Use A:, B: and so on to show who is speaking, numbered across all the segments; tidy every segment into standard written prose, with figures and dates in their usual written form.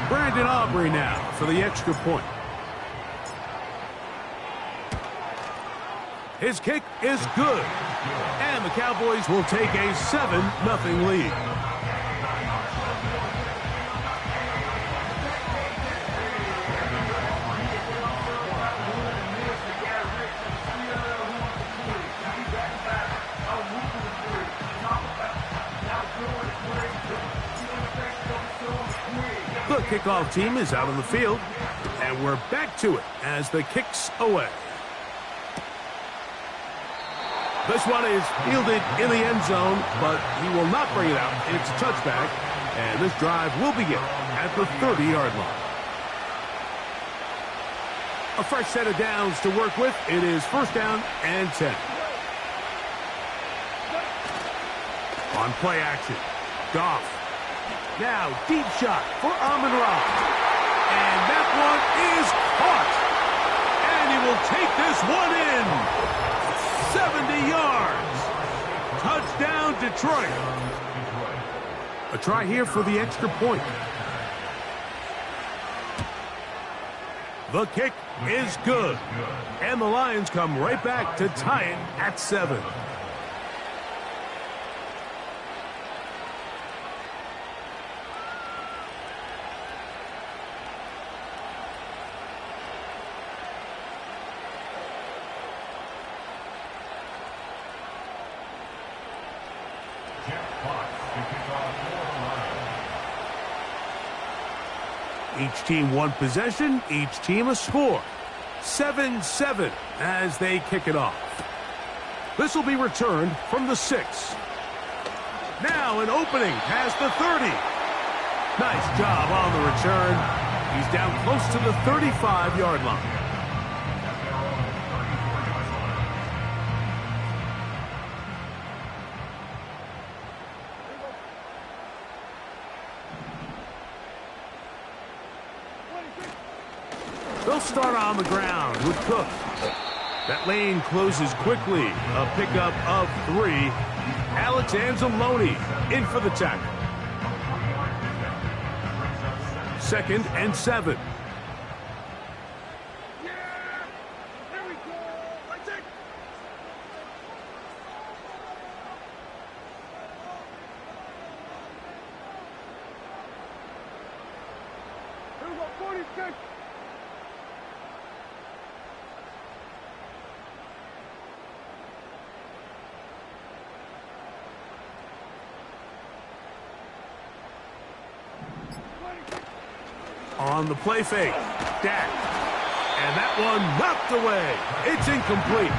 A: Brandon Aubrey now for the extra point. His kick is good. And the Cowboys will take a 7-0 lead. The kickoff team is out on the field, and we're back to it as the kick's away. This one is fielded in the end zone, but he will not bring it out. It's a touchback, and this drive will begin at the 30-yard line. A fresh set of downs to work with. It is first down and 10. On play action, Goff. Now, deep shot for Amon-Ra. And that one is caught. And he will take this one in. 70 yards. Touchdown, Detroit. A try here for the extra point. The kick is good. And the Lions come right back to tie it at 7. Each team one possession, each team a score. 7-7 as they kick it off. This will be returned from the 6. Now an opening past the 30. Nice job on the return. He's down close to the 35-yard line. They'll start on the ground with Cook. That lane closes quickly. A pickup of 3. Alex Anzalone in for the tackle. 2nd and 7. On the play fake, Dak. And that one knocked away. It's incomplete.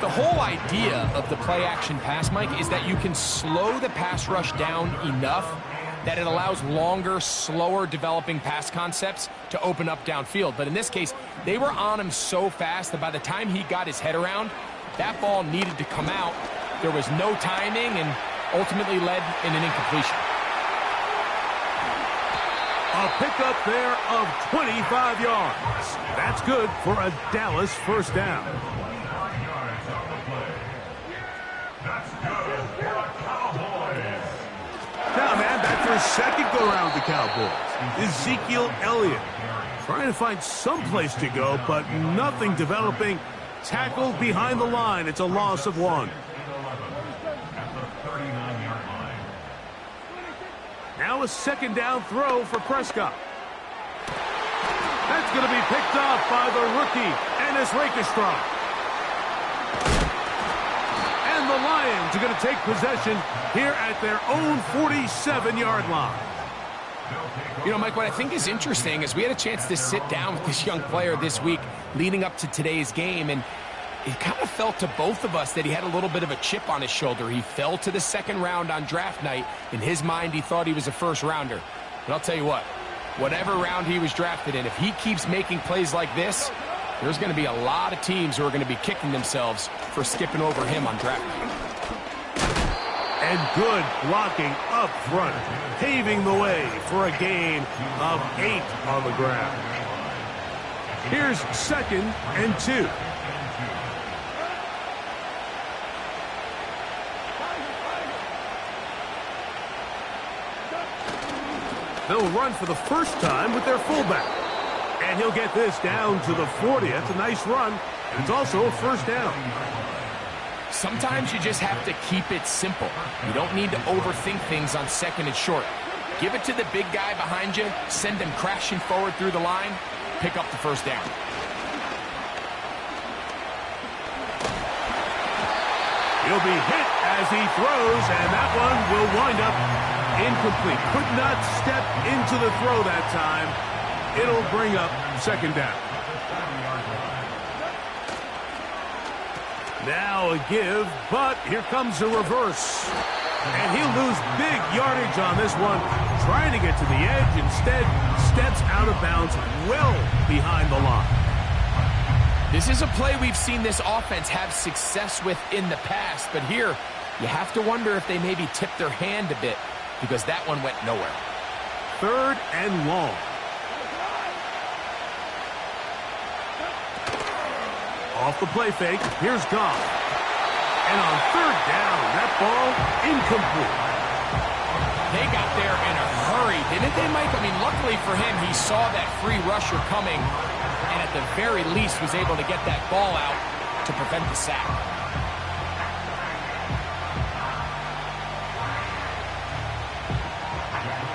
B: The whole idea of the play-action pass, Mike, is that you can slow the pass rush down enough that it allows longer, slower developing pass concepts to open up downfield. But in this case, they were on him so fast that by the time he got his head around, that ball needed to come out. There was no timing and ultimately led in an incompletion.
A: A pickup there of 25 yards. That's good for a Dallas first down. Now, man, that's their second go-around with the Cowboys. Ezekiel Elliott trying to find some place to go, but nothing developing. Tackled behind the line. It's a loss of 1. Now a second down throw for Prescott. That's going to be picked off by the rookie, Ennis Rakestraw. And the Lions are going to take possession here at their own 47-yard line.
B: You know, Mike, what I think is interesting is we had a chance to sit down with this young player this week leading up to today's game, and it kind of felt to both of us that he had a little bit of a chip on his shoulder. He fell to the second round on draft night. In his mind, he thought he was a first rounder. But I'll tell you what, whatever round he was drafted in, if he keeps making plays like this, there's going to be a lot of teams who are going to be kicking themselves for skipping over him on draft night.
A: And good blocking up front, paving the way for a gain of 8 on the ground. Here's 2nd and 2. They'll run for the first time with their fullback. And he'll get this down to the 40. That's a nice run, and it's also a first down.
B: Sometimes you just have to keep it simple. You don't need to overthink things on second and short. Give it to the big guy behind you, send him crashing forward through the line, pick up the first down.
A: He'll be hit as he throws, and that one will wind up incomplete. Could not step into the throw that time. It'll bring up second down. Now a give, but here comes a reverse. And he'll lose big yardage on this one. Trying to get to the edge, instead steps out of bounds well behind the line.
B: This is a play we've seen this offense have success with in the past, but here you have to wonder if they maybe tipped their hand a bit because that one went nowhere.
A: 3rd and long. Off the play fake, here's Goff. And on 3rd down, that ball incomplete.
B: They got there in a hurry, didn't they, Mike? I mean, luckily for him, he saw that free rusher coming and at the very least was able to get that ball out to prevent the sack.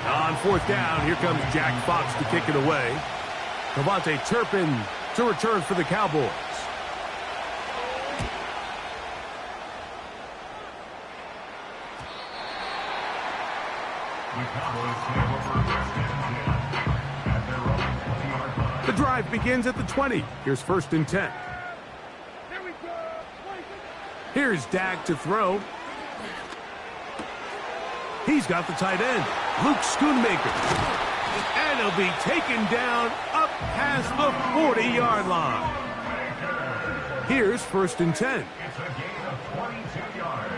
A: On 4th down, here comes Jack Fox to kick it away. Devontae Turpin to return for the Cowboys. The drive begins at the 20. Here's 1st and 10. Here's Dak to throw. He's got the tight end, Luke Schoonmaker. And he'll be taken down up past the 40-yard line. Here's 1st and 10.
C: It's a gain of 22 yards.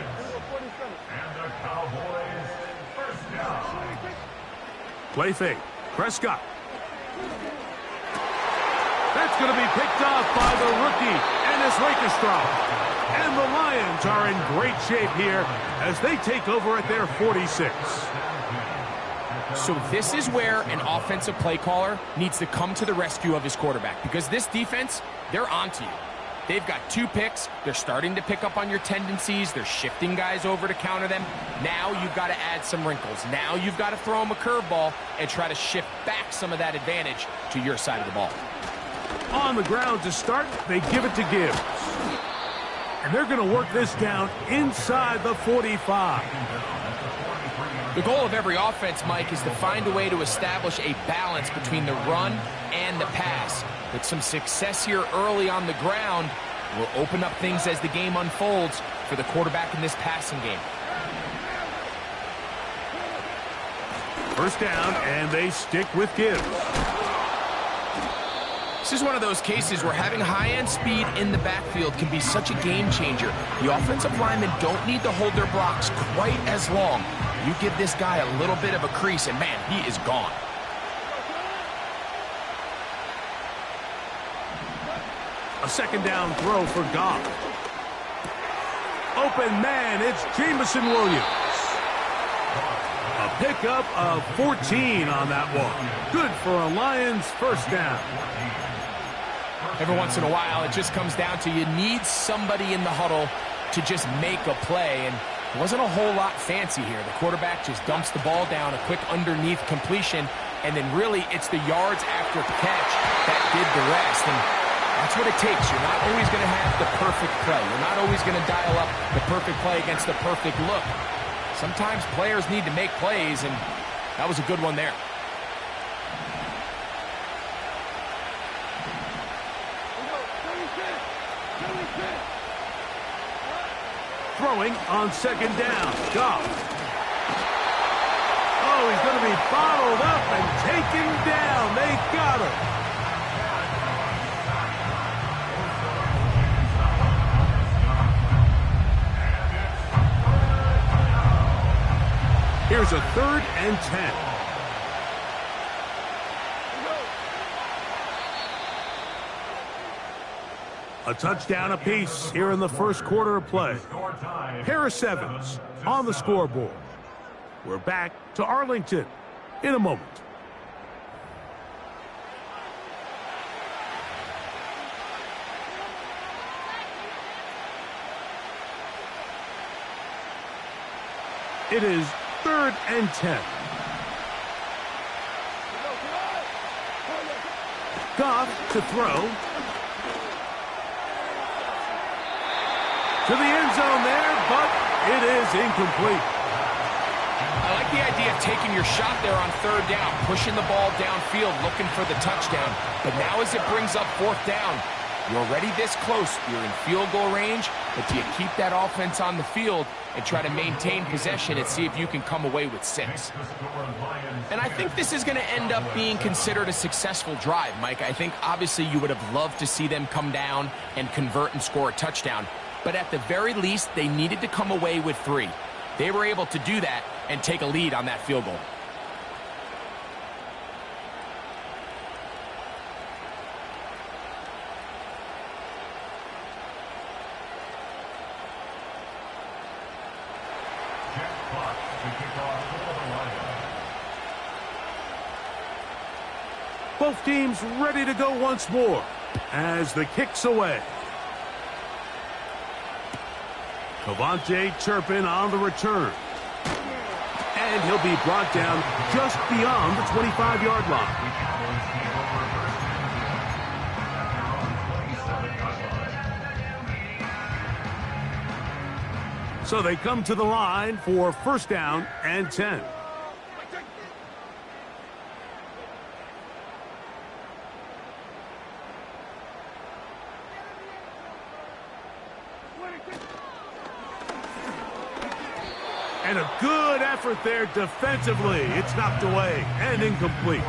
C: And the Cowboys first down.
A: Play fake. Prescott. That's going to be picked off by the rookie, Ennis Rakestraw. And the Lions are in great shape here as they take over at their 46.
B: So this is where an offensive play caller needs to come to the rescue of his quarterback because this defense, they're onto you. They've got 2 picks. They're starting to pick up on your tendencies. They're shifting guys over to counter them. Now you've got to add some wrinkles. Now you've got to throw them a curveball and try to shift back some of that advantage to your side of the ball.
A: On the ground to start, they give it to Gibbs. And they're going to work this down inside the 45.
B: The goal of every offense, Mike, is to find a way to establish a balance between the run and the pass. With some success here early on the ground will open up things as the game unfolds for the quarterback in this passing game.
A: 1st down, and they stick with Gibbs.
B: This is one of those cases where having high-end speed in the backfield can be such a game changer. The offensive linemen don't need to hold their blocks quite as long. You give this guy a little bit of a crease, and man, he is gone.
A: A 2nd down throw for Goff. Open man, it's Jameson Williams. A pickup of 14 on that one. Good for a Lions 1st down.
B: Every once in a while, it just comes down to you need somebody in the huddle to just make a play, and it wasn't a whole lot fancy here. The quarterback just dumps the ball down, a quick underneath completion, and then really it's the yards after the catch that did the rest, and that's what it takes. You're not always going to have the perfect play. You're not always going to dial up the perfect play against the perfect look. Sometimes players need to make plays, and that was a good one there.
A: Throwing on 2nd down. Goff. Oh, he's going to be bottled up and taken down. They got him. Here's a 3rd and 10. A touchdown apiece here in the 1st quarter of play. Harris Evans on the scoreboard. We're back to Arlington in a moment. It is 3rd and 10. Goff to throw. To the end zone there, but it is incomplete.
B: I like the idea of taking your shot there on 3rd down, pushing the ball downfield, looking for the touchdown. But now as it brings up 4th down, you're already this close. You're in field goal range, but do you keep that offense on the field and try to maintain possession and see if you can come away with 6? And I think this is going to end up being considered a successful drive, Mike. I think obviously you would have loved to see them come down and convert and score a touchdown. But at the very least, they needed to come away with 3. They were able to do that and take a lead on that field goal.
A: Both teams ready to go once more as the kick's away. Cavante Turpin on the return. And he'll be brought down just beyond the 25-yard line. So they come to the line for 1st down and 10. And a good effort there defensively. It's knocked away and incomplete.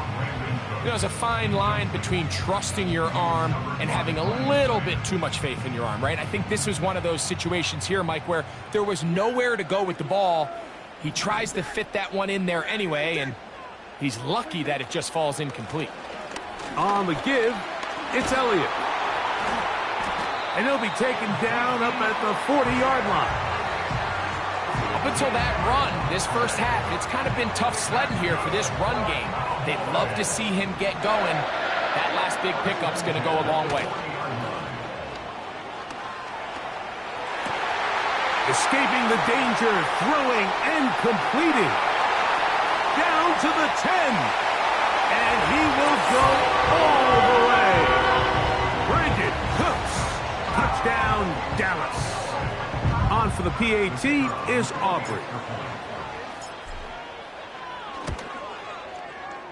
B: There's a fine line between trusting your arm and having a little bit too much faith in your arm, right? I think this was one of those situations here, Mike, where there was nowhere to go with the ball. He tries to fit that one in there anyway, and he's lucky that it just falls incomplete.
A: On the give, it's Elliott. And he'll be taken down up at the 40-yard line.
B: Up until that run, this first half, it's kind of been tough sledding here for this run game. They'd love to see him get going. That last big pickup's going to go a long way.
A: Escaping the danger, throwing and completing. Down to the 10. And he will go all the way. Brandon Cooks. Touchdown, Dallas. On for the PAT is Aubrey.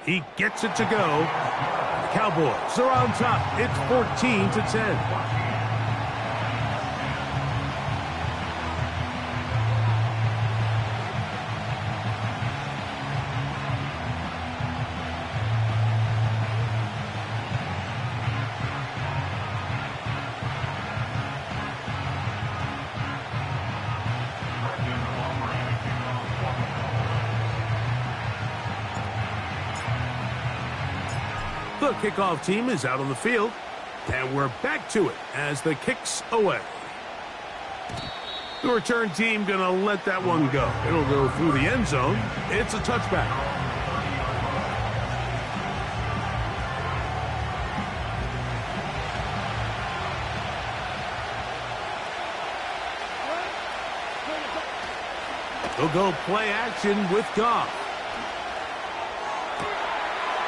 A: He gets it to go. The Cowboys are on top. It's 14-10. The kickoff team is out on the field, and we're back to it as the kick's away. The return team going to let that one go. It'll go through the end zone. It's a touchback. They'll go play action with Goff.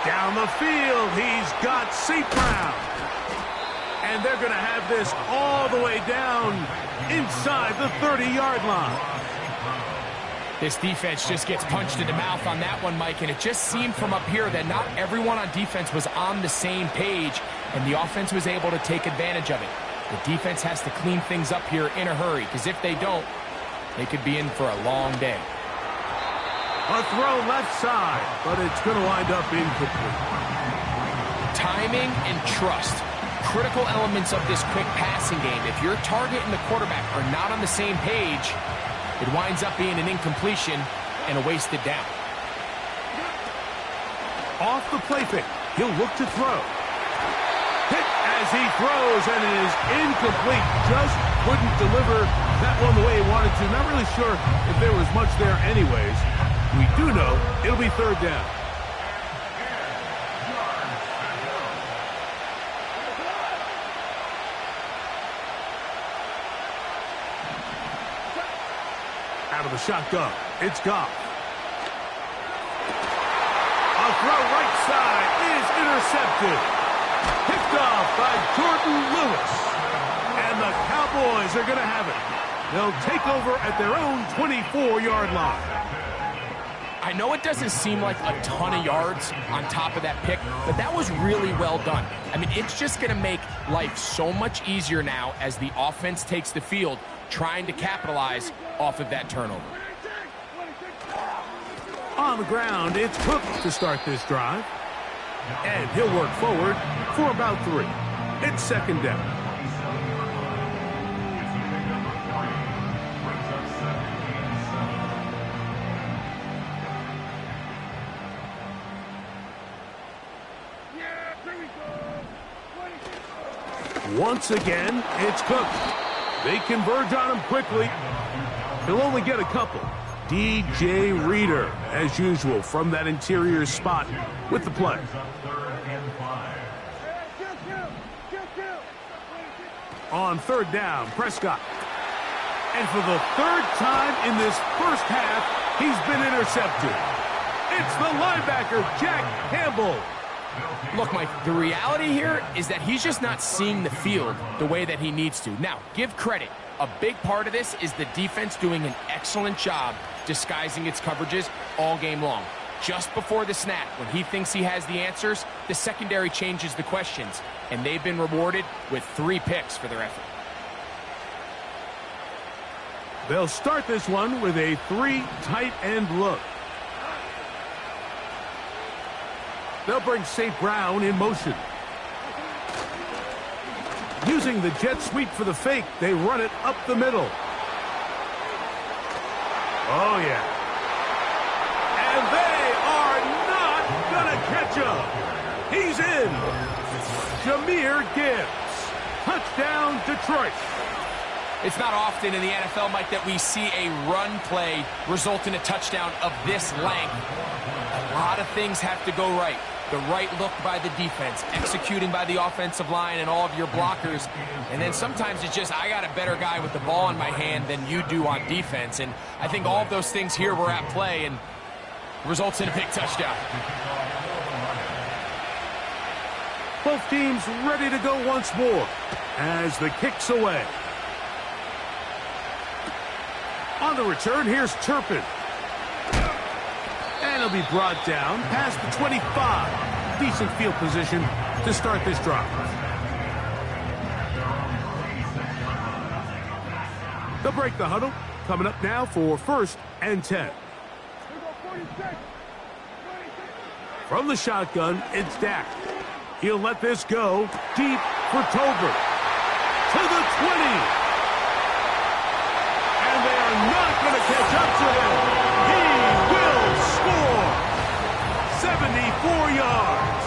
A: Down the field, he's got St. Brown. And they're going to have this all the way down inside the 30-yard line.
B: This defense just gets punched in the mouth on that one, Mike, and it just seemed from up here that not everyone on defense was on the same page, and the offense was able to take advantage of it. The defense has to clean things up here in a hurry, because if they don't, they could be in for a long day.
A: A throw left side, but it's going to wind up incomplete.
B: Timing and trust, critical elements of this quick passing game. If your target and the quarterback are not on the same page, it winds up being an incompletion and a wasted down.
A: Off the play fake, he'll look to throw. Hit as he throws, and it is incomplete. Just couldn't deliver that one the way he wanted to. Not really sure if there was much there anyways. We do know it'll be 3rd down. Out of the shotgun. It's Goff. A throw right side is intercepted. Picked off by Jordan Lewis. And the Cowboys are going to have it. They'll take over at their own 24-yard line.
B: I know it doesn't seem like a ton of yards on top of that pick, but that was really well done. I mean, it's just going to make life so much easier now as the offense takes the field, trying to capitalize off of that turnover.
A: On the ground, it's Cook to start this drive. And he'll work forward for about 3. It's second down. Once again, it's Cook. They converge on him quickly. He'll only get a couple. DJ Reader, as usual, from that interior spot with the play. On third down, Prescott. And for the 3rd time in this first half, he's been intercepted. It's the linebacker, Jack Campbell.
B: Look, Mike, the reality here is that he's just not seeing the field the way that he needs to. Now, give credit. A big part of this is the defense doing an excellent job disguising its coverages all game long. Just before the snap, when he thinks he has the answers, the secondary changes the questions, and they've been rewarded with 3 picks for their effort.
A: They'll start this one with a 3 tight end look. They'll bring St. Brown in motion. Using the jet sweep for the fake, they run it up the middle. Oh, yeah. And they are not going to catch him. He's in. Jahmyr Gibbs. Touchdown, Detroit.
B: It's not often in the NFL, Mike, that we see a run play result in a touchdown of this length. A lot of things have to go right. The right look by the defense, executing by the offensive line and all of your blockers. And then sometimes it's just, I got a better guy with the ball in my hand than you do on defense. And I think all of those things here were at play and results in a big touchdown.
A: Both teams ready to go once more as the kick's away. On the return, here's Turpin. And he'll be brought down past the 25. Decent field position to start this drive. They'll break the huddle. Coming up now for 1st and 10. From the shotgun, it's Dak. He'll let this go deep for Tolbert. To the 20. And they are not going to catch up to him. He will score. 74 yards.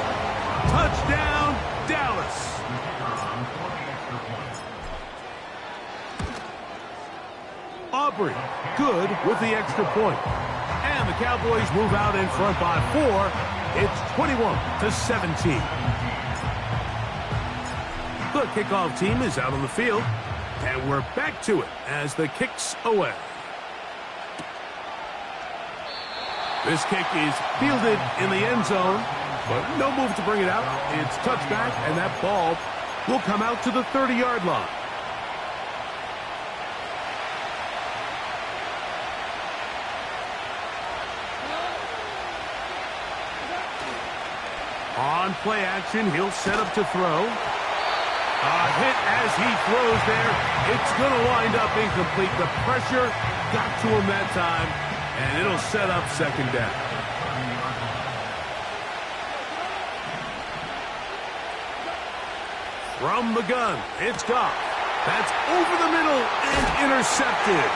A: Touchdown, Dallas. Aubrey, good with the extra point. And the Cowboys move out in front by 4. It's 21-17. The kickoff team is out on the field. And we're back to it as the kick's away. This kick is fielded in the end zone, but no move to bring it out. It's touchback, and that ball will come out to the 30-yard line. On play action, he'll set up to throw. A hit as he throws there. It's going to wind up incomplete. The pressure got to him that time, and it'll set up second down. From the gun, it's Goff. That's over the middle and intercepted.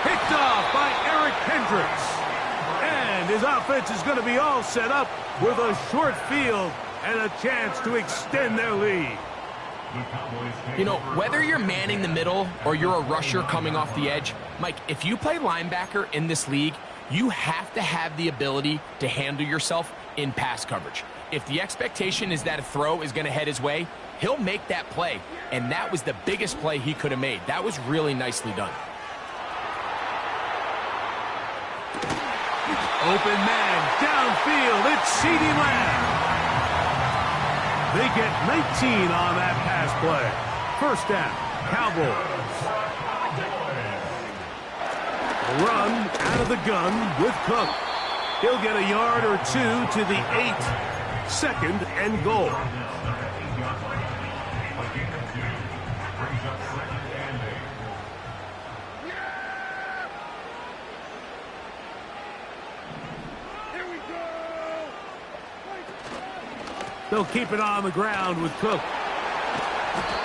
A: Picked off by Eric Kendricks. And his offense is going to be all set up with a short field and a chance to extend their lead.
B: You know, whether you're manning the middle or you're a rusher coming off the edge, Mike, if you play linebacker in this league, you have to have the ability to handle yourself in pass coverage. If the expectation is that a throw is going to head his way, he'll make that play. And that was the biggest play he could have made. That was really nicely done.
A: Open man, downfield, it's CeeDee Lamb. They get 19 on that pass play. First down, Cowboys. Run out of the gun with Cook. He'll get a yard or two to the 8. Second and goal. They'll keep it on the ground with Cook.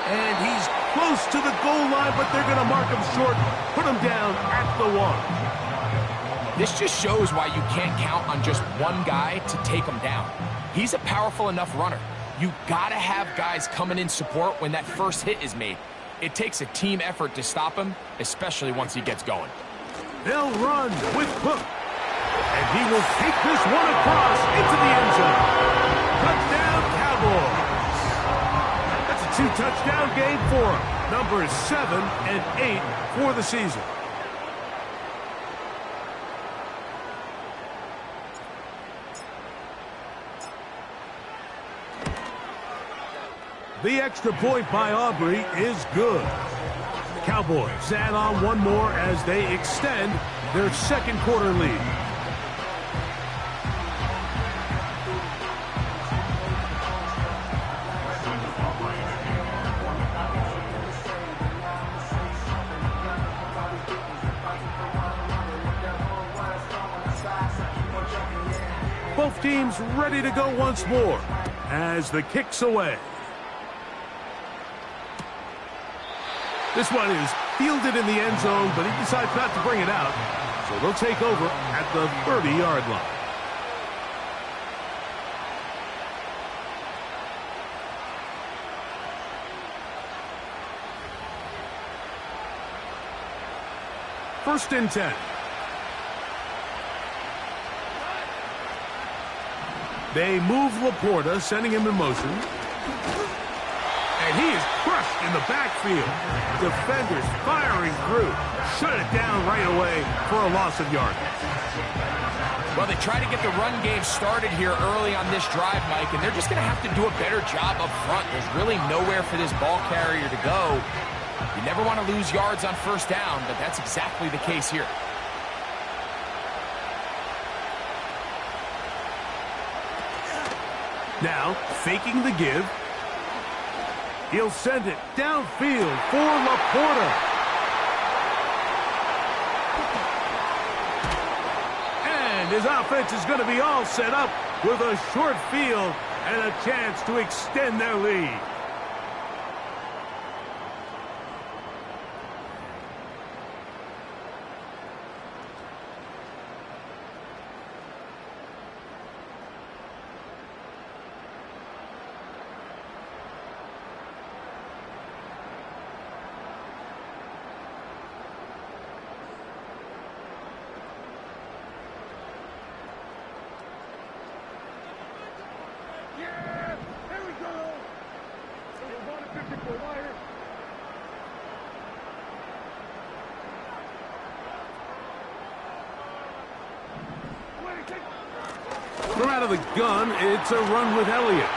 A: And he's close to the goal line, but they're going to mark him short, put him down at the 1.
B: This just shows why you can't count on just one guy to take him down. He's a powerful enough runner. You gotta have guys coming in support when that first hit is made. It takes a team effort to stop him, especially once he gets going.
A: They'll run with Cook. And he will take this one across into the end zone. Touchdown, Cowboys. That's a 2-touchdown game for him. Numbers 7 and 8 for the season. The extra point by Aubrey is good. Cowboys add on one more as they extend their second quarter lead. Both teams ready to go once more as the kick's away. This one is fielded in the end zone, but he decides not to bring it out. So they'll take over at the 30-yard line. First and 10. They move Laporta, sending him in motion. And he is crushed in the backfield. Defenders firing through. Shut it down right away for a loss of yardage.
B: Well, they try to get the run game started here early on this drive, Mike, and they're just going to have to do a better job up front. There's really nowhere for this ball carrier to go. You never want to lose yards on first down, but that's exactly the case here.
A: Now, faking the give. He'll send it downfield for Laporta. And his offense is going to be all set up with a short field and a chance to extend their lead. From out of the gun, it's a run with Elliott.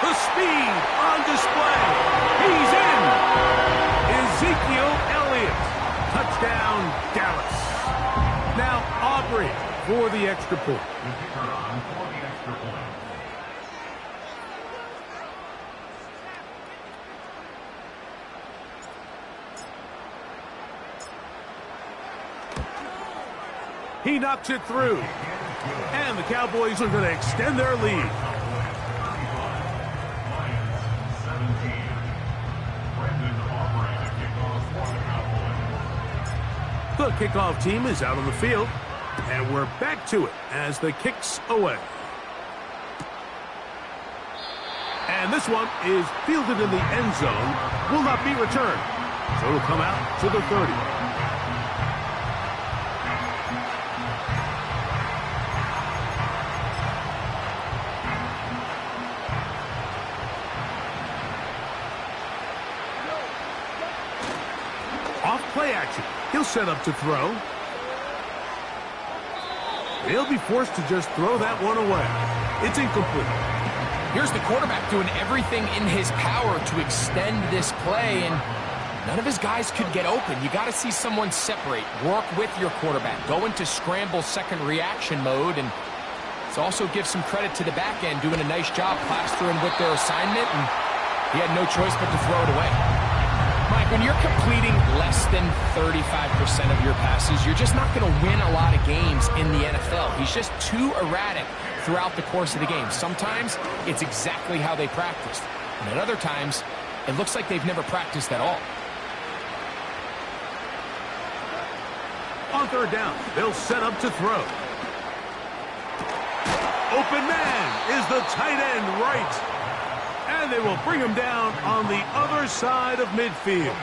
A: The speed on display. He's in. Ezekiel Elliott. Touchdown, Dallas. Now Aubrey for the extra point. He knocks it through. And the Cowboys are going to extend their lead. The kickoff team is out on the field. And we're back to it as the kick's away. And this one is fielded in the end zone. Will not be returned. So it'll come out to the 30. Off play action. He'll set up to throw. He'll be forced to just throw that one away. It's incomplete.
B: Here's the quarterback doing everything in his power to extend this play, and none of his guys could get open. You got to see someone separate, work with your quarterback, go into scramble second reaction mode, and let's also give some credit to the back end doing a nice job plastering with their assignment, and he had no choice but to throw it away. Mike, when you're completing less than 35% of your passes, you're just not going to win a lot of games in the NFL. He's just too erratic throughout the course of the game. Sometimes it's exactly how they practiced, and at other times it looks like they've never practiced at all.
A: On third down, they'll set up to throw. Open man is the tight end right. And they will bring him down on the other side of midfield.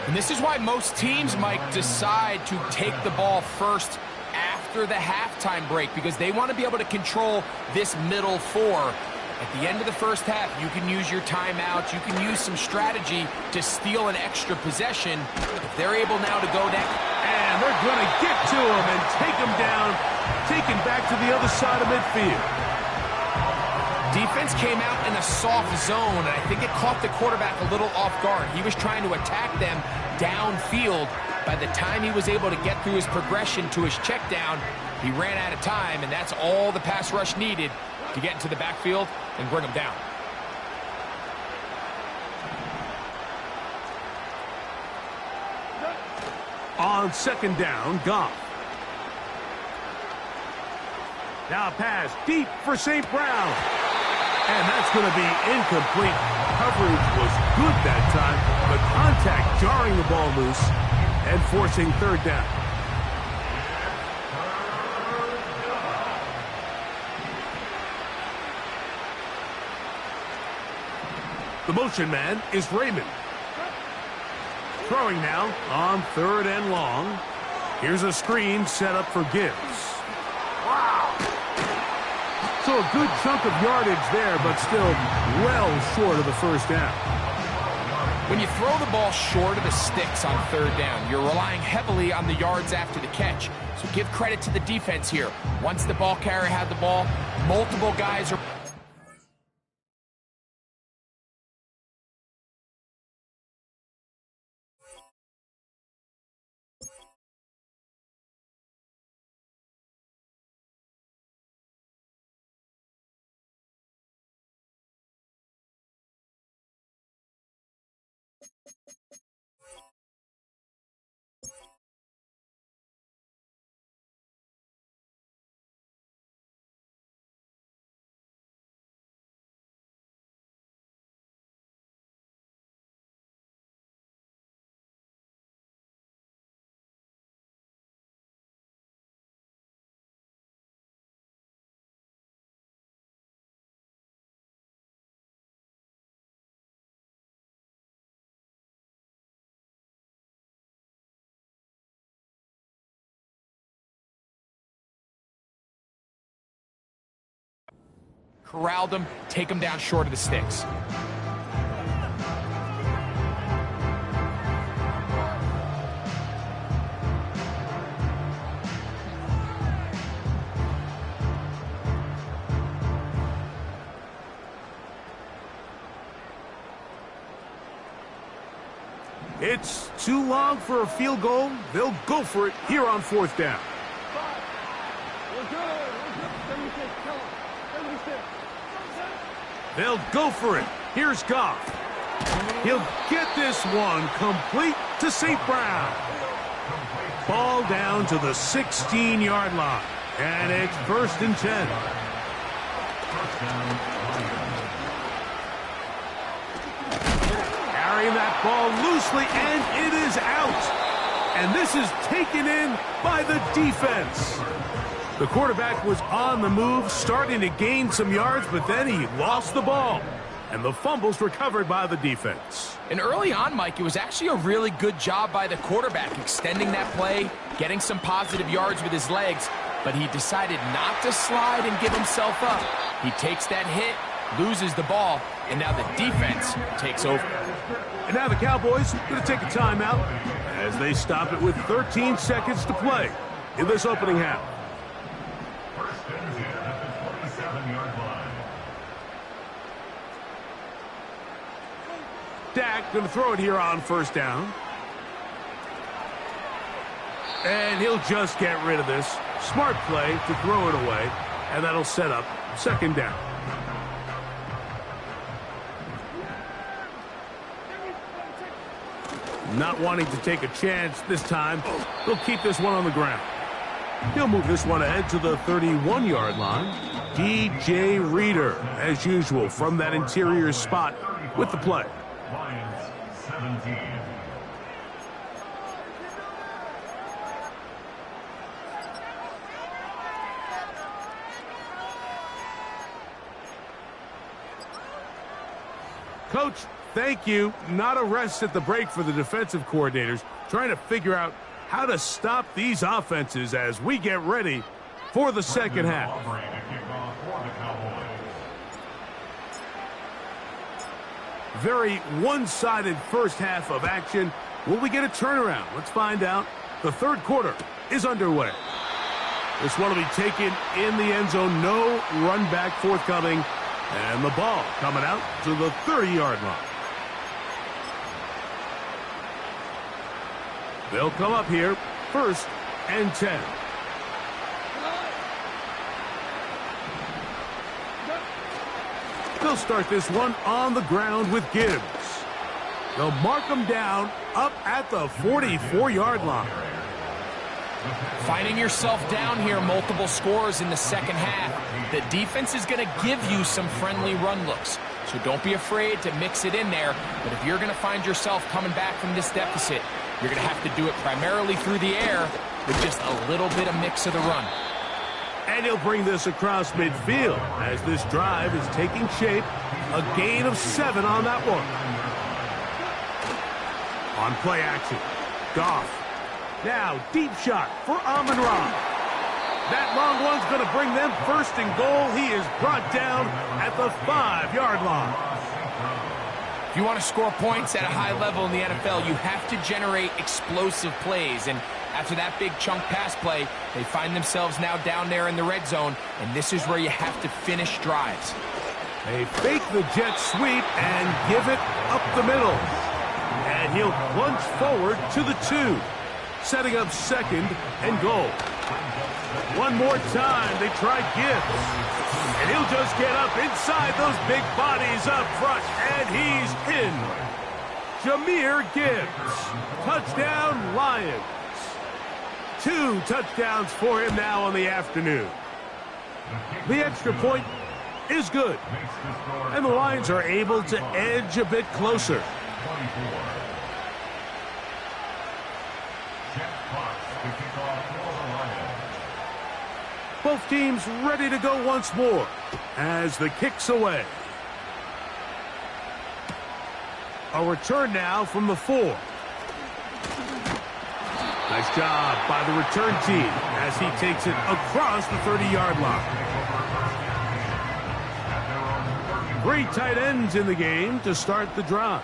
B: And this is why most teams, Mike, decide to take the ball first after the halftime break, because they want to be able to control this middle four. At the end of the first half, you can use your timeouts, you can use some strategy to steal an extra possession. If they're able now to go down.
A: And they're going to get to him and take him down, taken back to the other side of midfield.
B: Defense came out in a soft zone, and I think it caught the quarterback a little off guard. He was trying to attack them downfield. By the time he was able to get through his progression to his check down, he ran out of time, and that's all the pass rush needed to get into the backfield and bring him down.
A: On second down, Goff. Now pass deep for St. Brown. And that's going to be incomplete. Coverage was good that time, but contact jarring the ball loose and forcing third down. The motion man is Raymond. Throwing now on third and long. Here's a screen set up for Gibbs. So a good chunk of yardage there, but still well short of the first down.
B: When you throw the ball short of the sticks on third down, you're relying heavily on the yards after the catch. So give credit to the defense here. Once the ball carrier had the ball, multiple guys are... corralled him, take him down short of the sticks.
A: It's too long for a field goal. They'll go for it here on fourth down. They'll go for it. Here's Goff. He'll get this one complete to St. Brown. Ball down to the 16-yard line. And it's 1st and 10. Carrying that ball loosely, and it is out. And this is taken in by the defense. The quarterback was on the move, starting to gain some yards, but then he lost the ball. And the fumble's recovered by the defense.
B: And early on, Mike, it was actually a really good job by the quarterback, extending that play, getting some positive yards with his legs, but he decided not to slide and give himself up. He takes that hit, loses the ball, and now the defense takes over.
A: And now the Cowboys are going to take a timeout as they stop it with 13 seconds to play in this opening half.
C: First and 10 at the 27-yard line.
A: Dak going to throw it here on first down. And he'll just get rid of this. Smart play to throw it away, and that'll set up second down. Not wanting to take a chance this time, he'll keep this one on the ground. He'll move this one ahead to the 31-yard line. DJ Reader, as usual, from that interior spot with the play.
C: Lions 17.
A: Coach, thank you. Not a rest at the break for the defensive coordinators, trying to figure out how to stop these offenses as we get ready for the second half. Very one-sided first half of action. Will we get a turnaround? Let's find out. The third quarter is underway. This one will be taken in the end zone. No run back forthcoming. And the ball coming out to the 30-yard line. They'll come up here, first and 10. They'll start this one on the ground with Gibbs. They'll mark him down up at the 44-yard line.
B: Finding yourself down here, multiple scores in the second half. The defense is going to give you some friendly run looks, so don't be afraid to mix it in there. But if you're going to find yourself coming back from this deficit, you're going to have to do it primarily through the air with just a little bit of mix of the run.
A: And he'll bring this across midfield as this drive is taking shape. A gain of 7 on that one. On play action, Goff. Now, deep shot for Amon-Ra. That long one's going to bring them first and goal. He is brought down at the 5-yard line.
B: If you want to score points at a high level in the NFL, you have to generate explosive plays. And after that big chunk pass play, they find themselves now down there in the red zone, and this is where you have to finish drives.
A: They fake the jet sweep and give it up the middle. And he'll plunge forward to the 2. Setting up second and goal. One more time, they try Gibbs. And he'll just get up inside those big bodies up front, and he's in. Jahmyr Gibbs. Touchdown, Lions. 2 touchdowns for him now on the afternoon. The extra point is good. And the Lions are able to edge a bit closer. Both teams ready to go once more as the kick's away. A return now from the 4. Nice job by the return team as he takes it across the 30-yard line. 3 tight ends in the game to start the drive.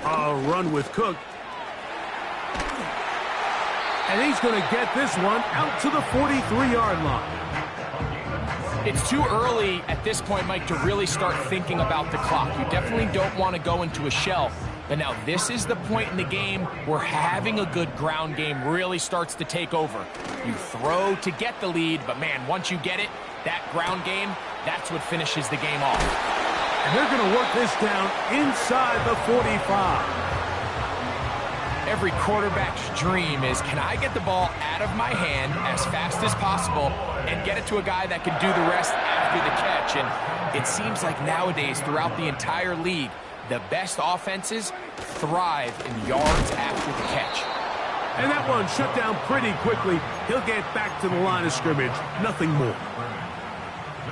A: A run with Cook. And he's going to get this one out to the 43-yard line.
B: It's too early at this point, Mike, to really start thinking about the clock. You definitely don't want to go into a shell. But now this is the point in the game where having a good ground game really starts to take over. You throw to get the lead, but man, once you get it, that ground game, that's what finishes the game off.
A: And they're going to work this down inside the 45.
B: Every quarterback's dream is, can I get the ball out of my hand as fast as possible and get it to a guy that can do the rest after the catch? And it seems like nowadays throughout the entire league, the best offenses thrive in yards after the catch.
A: And that one shut down pretty quickly. He'll get back to the line of scrimmage. Nothing more.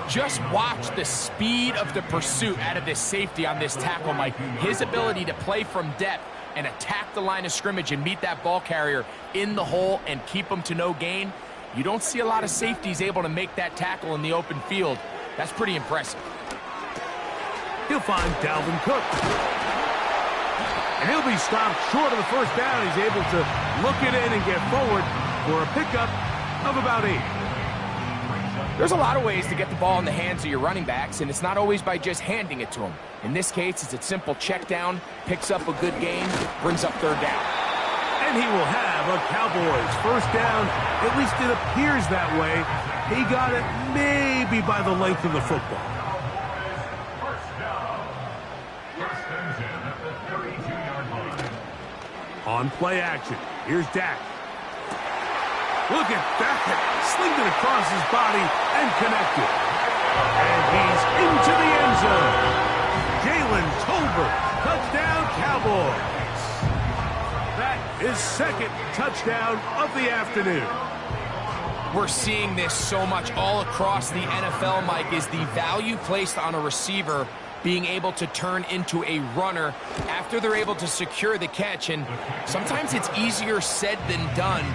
B: Just watch the speed of the pursuit out of this safety on this tackle, Mike. His ability to play from depth and attack the line of scrimmage and meet that ball carrier in the hole and keep them to no gain, you don't see a lot of safeties able to make that tackle in the open field. That's pretty impressive.
A: He'll find Dalvin Cook. And he'll be stopped short of the first down. He's able to look it in and get forward for a pickup of about 8.
B: There's a lot of ways to get the ball in the hands of your running backs, and it's not always by just handing it to them. In this case, it's a simple check down, picks up a good gain, brings up 3rd down.
A: And he will have a Cowboys first down. At least it appears that way. He got it maybe by the length of the football. On play action, here's Dak. Look at that. Slinged it across his body and connected. And he's into the end zone. Jalen Tolbert, touchdown Cowboys. That is 2nd touchdown of the afternoon.
B: We're seeing this so much all across the NFL, Mike, is the value placed on a receiver being able to turn into a runner after they're able to secure the catch. And sometimes it's easier said than done.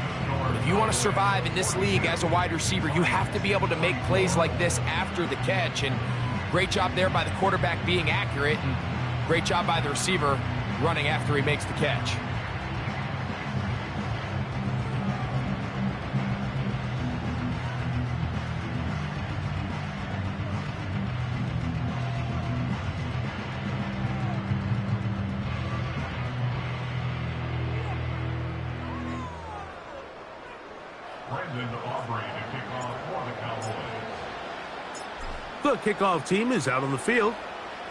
B: If you want to survive in this league as a wide receiver, you have to be able to make plays like this after the catch. And great job there by the quarterback being accurate, and great job by the receiver running after he makes the catch.
A: The kickoff team is out on the field,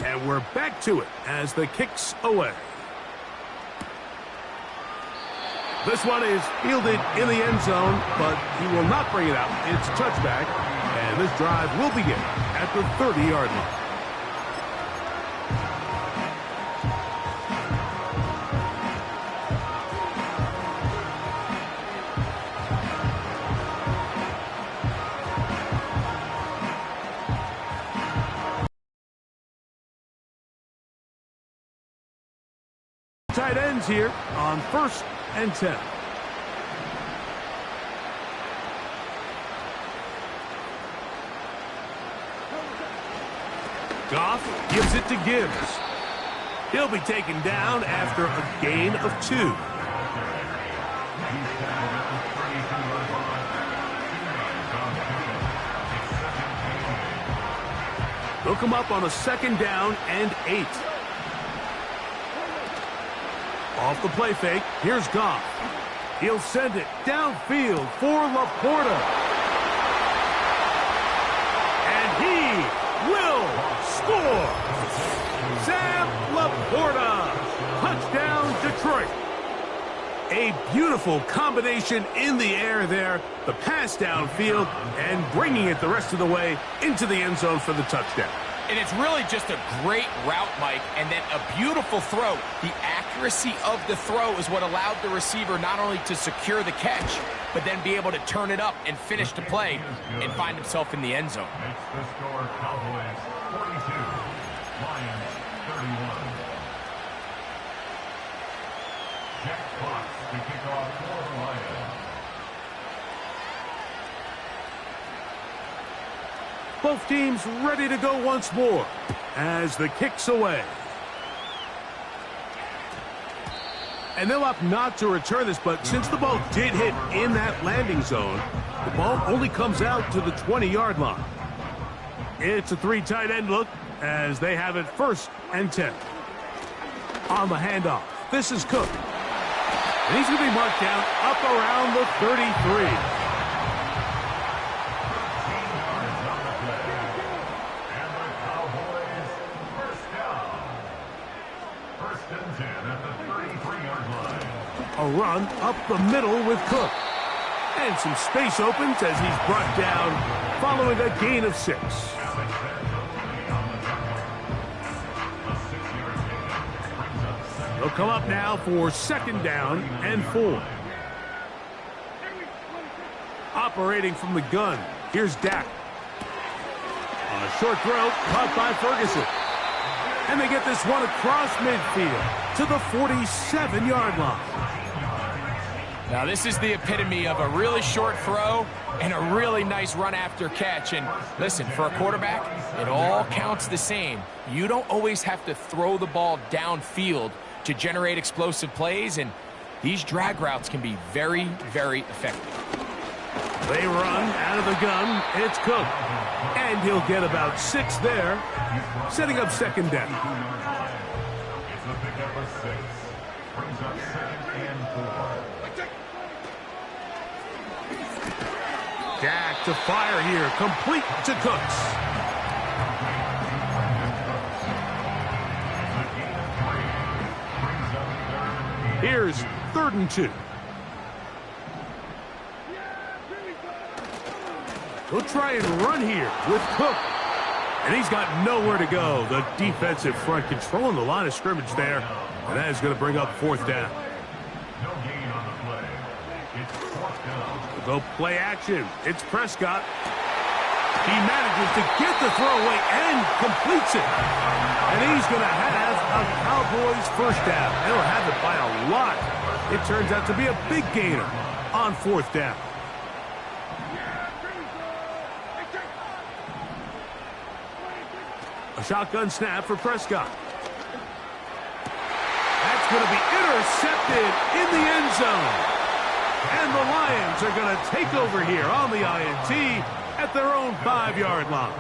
A: and we're back to it as the kick's away. This one is fielded in the end zone, but he will not bring it out. It's a touchback, and this drive will begin at the 30-yard line. Tight ends here on 1st and 10. Goff gives it to Gibbs. He'll be taken down after a gain of 2. They'll come up on a 2nd down and 8. Off the play fake, here's Goff. He'll send it downfield for Laporta. And he will score. Sam Laporta. Touchdown, Detroit. A beautiful combination in the air there. The pass downfield and bringing it the rest of the way into the end zone for the touchdown.
B: And it's really just a great route, Mike, and then a beautiful throw. The accuracy of the throw is what allowed the receiver not only to secure the catch, but then be able to turn it up and finish the play and find himself in the end zone.
C: Makes the score Cowboys 42, Lions 31. Jack Fox to kick off for the Lions.
A: Both teams ready to go once more as the kick's away. And they'll opt not to return this, but since the ball did hit in that landing zone, the ball only comes out to the 20-yard line. It's a 3 tight end look as they have it 1st and 10. On the handoff, this is Cook. And he's going to be marked down up around the 33. A run up the middle with Cook. And some space opens as he's brought down following a gain of 6. They'll come up now for 2nd down and 4. Operating from the gun, here's Dak. A short throw caught by Ferguson. And they get this one across midfield to the 47-yard line.
B: Now, this is the epitome of a really short throw and a really nice run after catch. And listen, for a quarterback, it all counts the same. You don't always have to throw the ball downfield to generate explosive plays, and these drag routes can be very, very effective.
A: They run out of the gun. It's Cook. And he'll get about 6 there, setting up second down.
C: It's a pickup of 6. Brings up 2nd and 4.
A: Dak to fire here, complete to Cooks. Here's 3rd and 2. He'll try and run here with Cook. And he's got nowhere to go. The defensive front controlling the line of scrimmage there. And that is going to bring up 4th down.
C: No gain on the play. It's 4th down.
A: Go play action. It's Prescott. He manages to get the throw away and completes it. And he's going to have a Cowboys first down. They'll have it by a lot. It turns out to be a big gainer on 4th down. A shotgun snap for Prescott. That's going to be intercepted in the end zone. And the Lions are going to take over here on the INT at their own 5-yard line.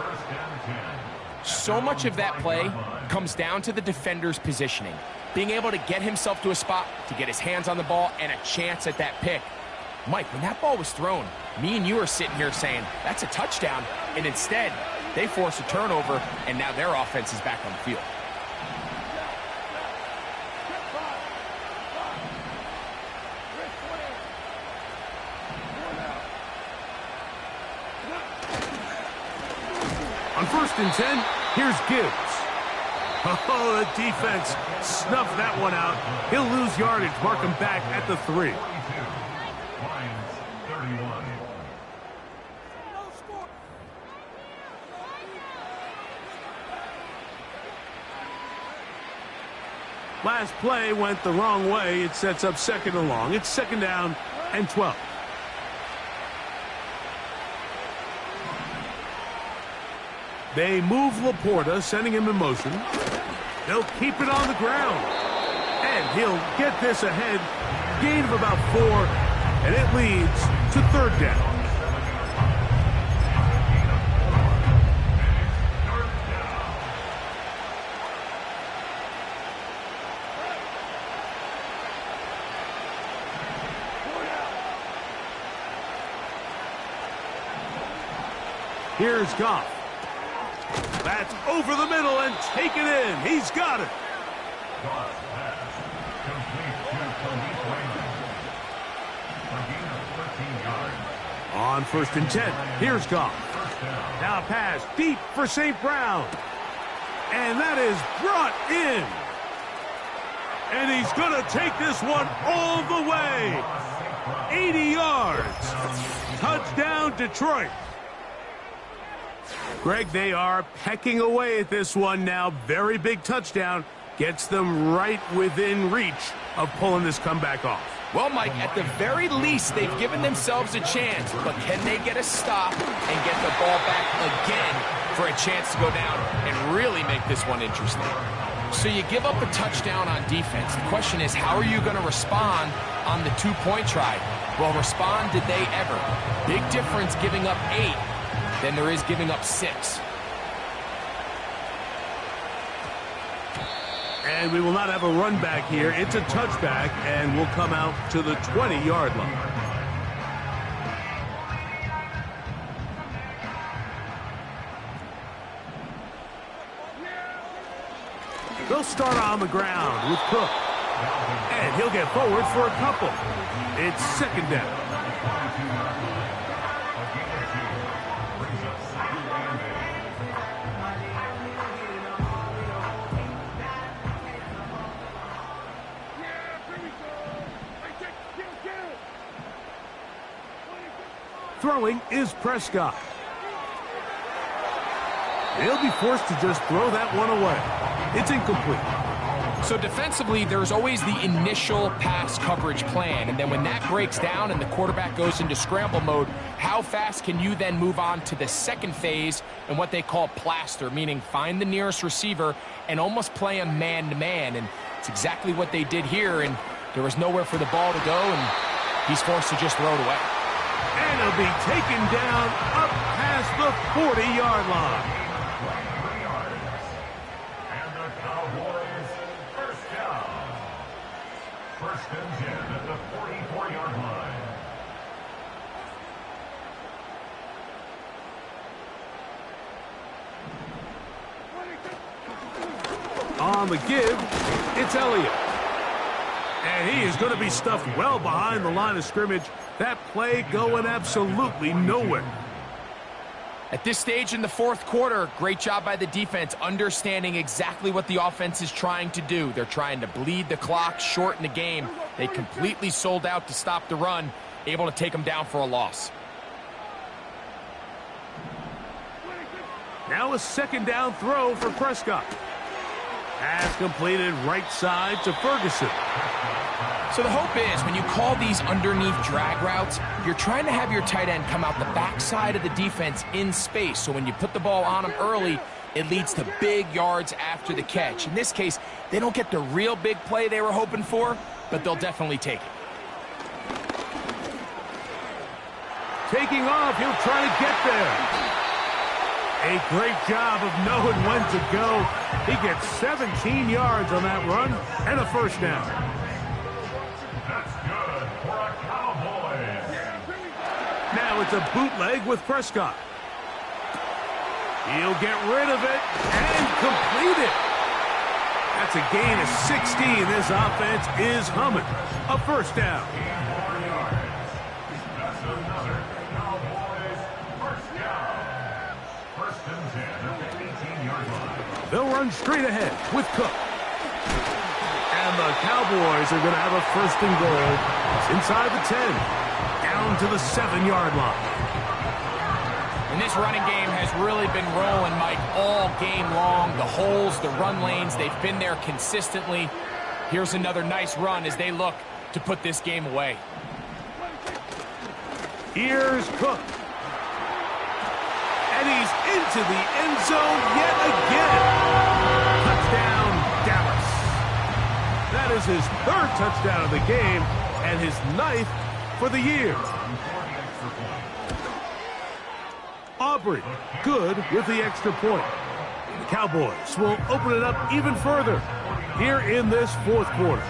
B: So much of that play comes down to the defender's positioning. Being able to get himself to a spot, to get his hands on the ball, and a chance at that pick. Mike, when that ball was thrown, me and you are sitting here saying, that's a touchdown. And instead, they force a turnover, and now their offense is back on the field.
A: On 1st and 10, here's Gibbs. Oh, the defense snuffed that one out. He'll lose yardage, mark him back at the 3.
C: Lions 31.
A: Last play went the wrong way. It sets up 2nd and long. It's 2nd down and 12. They move Laporta, sending him in motion. They'll keep it on the ground. And he'll get this ahead. Gain of about 4. And it leads to 3rd down. Here's Goff. That's over the middle and taken in. He's got it.
C: Goff's pass complete to Khalif Raymond. A gain of 13 yards.
A: On 1st and 10, here's Goff. Now pass deep for St. Brown. And that is brought in. And he's going to take this one all the way. 80 yards. Touchdown, Detroit. Greg, they are pecking away at this one now. Very big touchdown. Gets them right within reach of pulling this comeback off.
B: Well, Mike, at the very least, they've given themselves a chance. But can they get a stop and get the ball back again for a chance to go down and really make this one interesting? So you give up a touchdown on defense. The question is, how are you going to respond on the 2-point try? Well, respond did they ever? Big difference giving up 8 than there is giving up 6.
A: And we will not have a run back here. It's a touchback, and we'll come out to the 20-yard line. They'll start on the ground with Cook. And he'll get forward for a couple. It's 2nd down. Throwing is Prescott. He'll be forced to just throw that one away. It's incomplete.
B: So defensively, there's always the initial pass coverage plan, and then when that breaks down and the quarterback goes into scramble mode, how fast can you then move on to the second phase and what they call plaster, meaning find the nearest receiver and almost play him man-to-man, and it's exactly what they did here, and there was nowhere for the ball to go, and he's forced to just throw it away.
A: And he'll be taken down up past the 40-yard line.
C: First and 10 at the 44-yard line.
A: On the give, it's Elliott. And he is going to be stuffed well behind the line of scrimmage. That play going absolutely nowhere.
B: At this stage in the fourth quarter, great job by the defense, understanding exactly what the offense is trying to do. They're trying to bleed the clock, shorten the game. They completely sold out to stop the run, able to take them down for a loss.
A: Now a second down throw for Prescott. Pass completed right side to Ferguson.
B: So the hope is when you call these underneath drag routes, you're trying to have your tight end come out the backside of the defense in space. So when you put the ball on him early, it leads to big yards after the catch. In this case, they don't get the real big play they were hoping for, but they'll definitely take it.
A: Taking off, he'll try to get there. A great job of knowing when to go. He gets 17 yards on that run and a first down.
C: That's good for a Cowboys.
A: Now it's a bootleg with Prescott. He'll get rid of it and complete it. That's a gain of 16. This offense is humming. A first down.
C: That's another Cowboys first down. First and 10 at the 18-yard line.
A: They'll run straight ahead with Cook. And the Cowboys are going to have a first and goal inside the 10, down to the 7-yard line.
B: And this running game has really been rolling, Mike, all game long. The holes, the run lanes, they've been there consistently. Here's another nice run as they look to put this game away.
A: Here's Cook. And he's into the end zone yet again. Touchdown, Dallas. That is his third touchdown of the game and his 9th for the year. Aubrey, good with the extra point. The Cowboys will open it up even further here in this fourth quarter.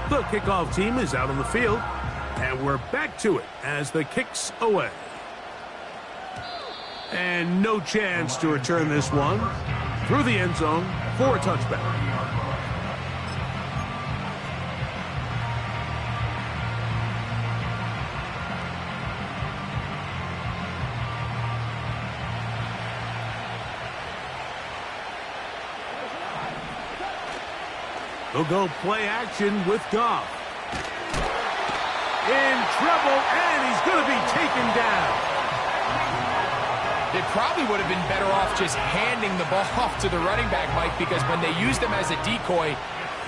A: The kickoff team is out on the field, and we're back to it as the kick's away. And no chance to return this one through the end zone for a touchback. They'll go play action with Goff. In trouble, and he's going to be taken down.
B: It probably would have been better off just handing the ball off to the running back, Mike, because when they used him as a decoy,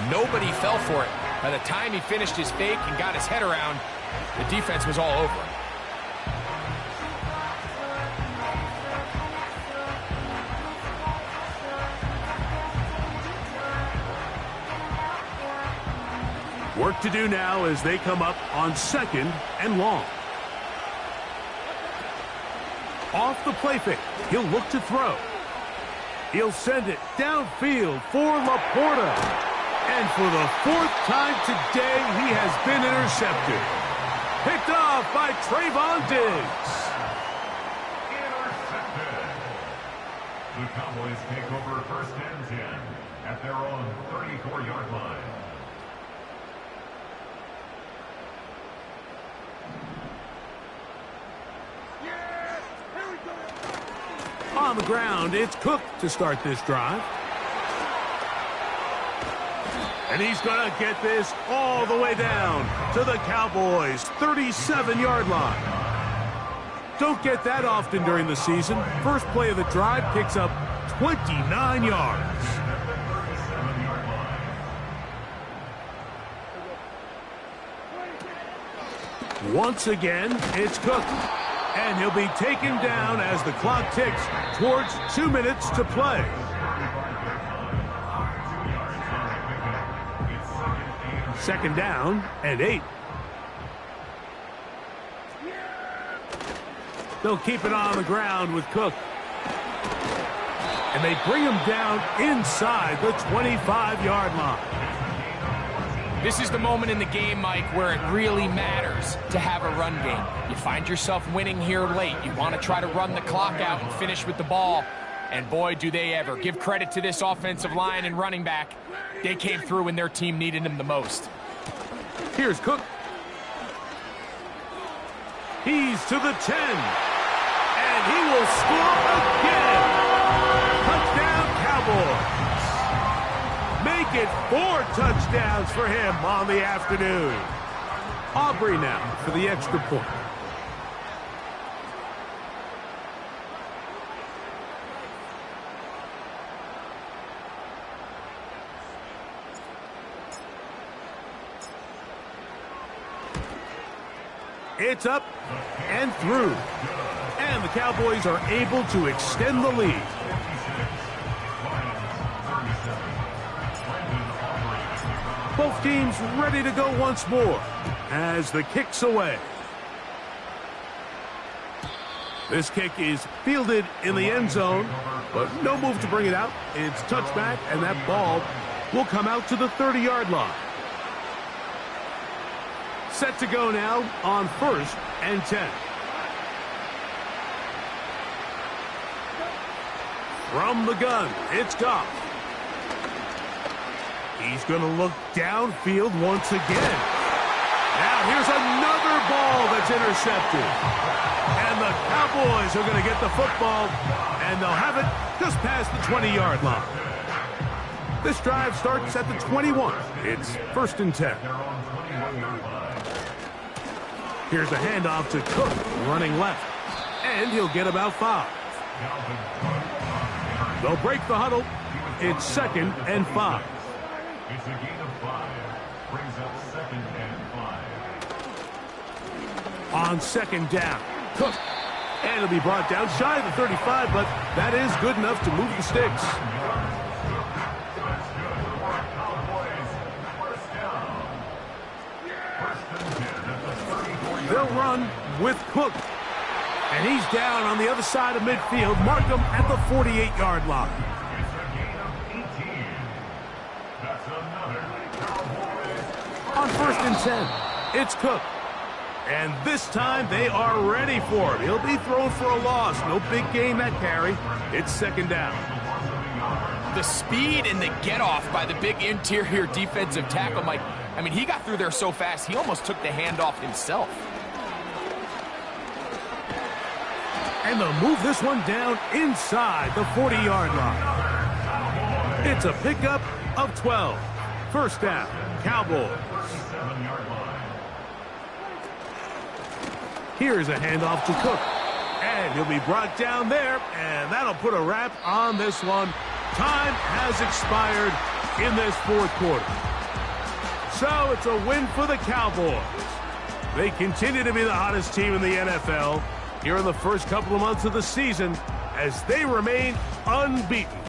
B: nobody fell for it. By the time he finished his fake and got his head around, the defense was all over him.
A: Work to do now as they come up on second and long. Off the play fake, he'll look to throw. He'll send it downfield for Laporta. And for the fourth time today, he has been intercepted. Picked off by Trayvon Diggs.
C: Intercepted. The Cowboys take over first and 10 at their own 34-yard line.
A: On the ground, it's Cook to start this drive. And he's going to get this all the way down to the Cowboys' 37-yard line. Don't get that often during the season. First play of the drive picks up 29 yards. Once again, it's Cook. And he'll be taken down as the clock ticks towards 2 minutes to play. Second down and 8. They'll keep it on the ground with Cook. And they bring him down inside the 25-yard line.
B: This is the moment in the game, Mike, where it really matters to have a run game. You find yourself winning here late. You want to try to run the clock out and finish with the ball. And boy, do they ever. Give credit to this offensive line and running back. They came through when their team needed him the most.
A: Here's Cook. He's to the 10. And he will score again. Touchdown, Cowboys. Make it 4 touchdowns for him on the afternoon. Aubrey now for the extra point. It's up and through. And the Cowboys are able to extend the lead. Both teams ready to go once more as the kick's away. This kick is fielded in the end zone, but no move to bring it out. It's touchback, and that ball will come out to the 30-yard line. Set to go now on 1st and 10. From the gun, it's Goff. He's going to look downfield once again. Now here's another ball that's intercepted. And the Cowboys are going to get the football, and they'll have it just past the 20-yard line. This drive starts at the 21. It's 1st and 10. Here's a handoff to Cook, running left. And he'll get about 5. They'll break the huddle. It's 2nd and 5.
C: It's a gain of 5. Brings up 2nd and 5.
A: On 2nd down, Cook. And it'll be brought down shy of the 35, but that is good enough to move the sticks.
C: That's good for our Cowboys. 1st down. 1st and 10 at the 34.
A: They'll run with Cook. And he's down on the other side of midfield. Mark him at the 48-yard line.
C: It's a gain of 18. That's another Cowboys.
A: On 1st and 10, it's Cook. And this time they are ready for him. He'll be thrown for a loss. No big gain that carry. It's 2nd down.
B: The speed and the get-off by the big interior defensive tackle, Mike. I mean, he got through there so fast, he almost took the handoff himself.
A: And they'll move this one down inside the 40-yard line. It's a pickup of 12. 1st down, Cowboys.
C: 7-yard line.
A: Here's a handoff to Cook. And he'll be brought down there, and that'll put a wrap on this one. Time has expired in this 4th quarter. So it's a win for the Cowboys. They continue to be the hottest team in the NFL here in the first couple of months of the season as they remain unbeaten.